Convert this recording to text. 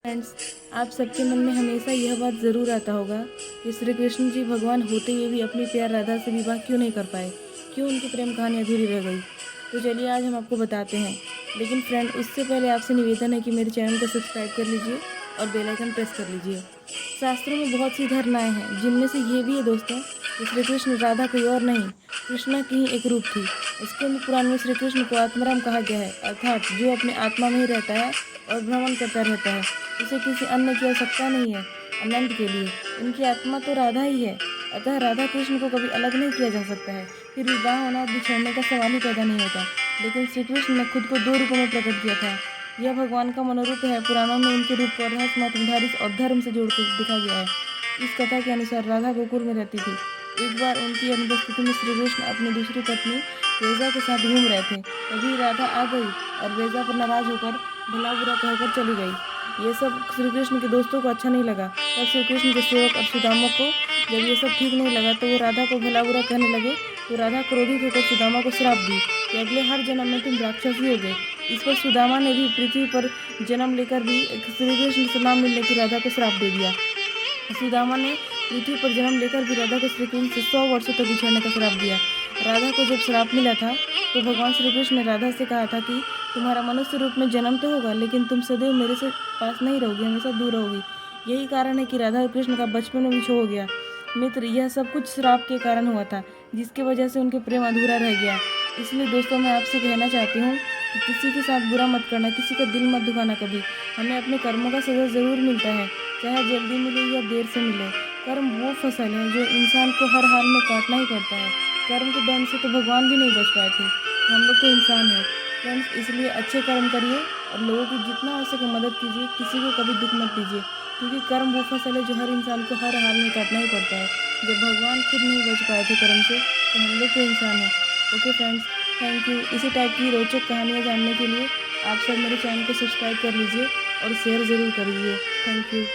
Friends, आप सबके मन में हमेशा यह बात ज़रूर आता होगा कि श्री कृष्ण जी भगवान होते हुए भी अपनी प्यार राधा से विवाह क्यों नहीं कर पाए, क्यों उनकी प्रेम कहानी अधूरी रह गई। तो चलिए आज हम आपको बताते हैं। लेकिन फ्रेंड, उससे पहले आपसे निवेदन है कि मेरे चैनल को सब्सक्राइब कर लीजिए और बेल आइकन प्रेस कर लीजिए। शास्त्रों में बहुत सी धारणाएँ हैं, जिनमें से ये भी है दोस्तों कि श्री कृष्ण राधा कोई और नहीं, कृष्णा की ही एक रूप थी। स्कंद पुराण में श्री कृष्ण को आत्माराम कहा गया है, अर्थात जो अपने आत्मा में ही रहता है और भ्रमण करता रहता है। उसे किसी अन्य की आवश्यकता नहीं है अनंत के लिए। इनकी आत्मा तो राधा ही है, अतः राधा कृष्ण को कभी अलग नहीं किया जा सकता है। फिर विवाह होना और बिछड़ने का सवाल ही पैदा नहीं होता। लेकिन श्री कृष्ण ने खुद को 2 रूपों में प्रकट किया था। यह भगवान का मनोरूप है। पुराणों में इनके रूप को रहस्य, महत्वधारी और धर्म से जोड़कर दिखा गया है। इस कथा के अनुसार राधा गोकुल में रहती थी। एक बार उनकी अनुपस्थिति में श्री कृष्ण अपनी दूसरी पत्नी रेजा के साथ घूम रहे थे। तभी राधा आ गई और रेजा पर नाराज होकर भला बुरा कहकर चली गई। ये सब श्री कृष्ण के दोस्तों को अच्छा नहीं लगा। तब श्री कृष्ण के सेवक और सुदामा को जब ये सब ठीक नहीं लगा तो वो राधा को भला बुरा कहने लगे। तो राधा क्रोधित होकर सुदामा को श्राप दी कि अगले हर जन्म में तुम राक्षस ही होगे। इस पर सुदामा ने भी पृथ्वी पर जन्म लेकर भी श्री कृष्ण से नाम मिलने की राधा को श्राप दे दिया। सुदामा ने पृथ्वी पर जन्म लेकर भी राधा को श्री कृष्ण से 100 वर्षों तक बिछड़ने का श्राप दिया। राधा को जब श्राप मिला था तो भगवान श्री कृष्ण ने राधा से कहा था कि तुम्हारा मनुष्य रूप में जन्म तो होगा, लेकिन तुम सदैव मेरे से पास नहीं रहोगी, हमेशा दूर रहोगी। यही कारण है कि राधा और कृष्ण का बचपन में विछोह हो गया। मित्र, यह सब कुछ श्राप के कारण हुआ था, जिसकी वजह से उनके प्रेम अधूरा रह गया। इसलिए दोस्तों, मैं आपसे कहना चाहती हूँ कि किसी के साथ बुरा मत करना, किसी का दिल मत दुखाना कभी। हमें अपने कर्मों का सजा ज़रूर मिलता है, चाहे जल्दी मिले या देर से मिले। कर्म वो फसल है जो इंसान को हर हाल में काटना ही पड़ता है। कर्म के दंड से तो भगवान भी नहीं बच पाए थे। हम लोग तो इंसान हैं फ्रेंड्स, इसलिए अच्छे कर्म करिए और लोगों की जितना हो सके मदद कीजिए। किसी को कभी दुख मत दीजिए, क्योंकि कर्म वो फसल है जो हर इंसान को हर हाल में काटना ही पड़ता है। जब भगवान खुद नहीं बच पाए थे कर्म से, तो हम लोग तो इंसान हैं। Okay friends, thank you. इसी टाइप की रोचक कहानियाँ जानने के लिए आप सब मेरे चैनल को सब्सक्राइब कर लीजिए और शेयर ज़रूर कर लीजिए। Thank you.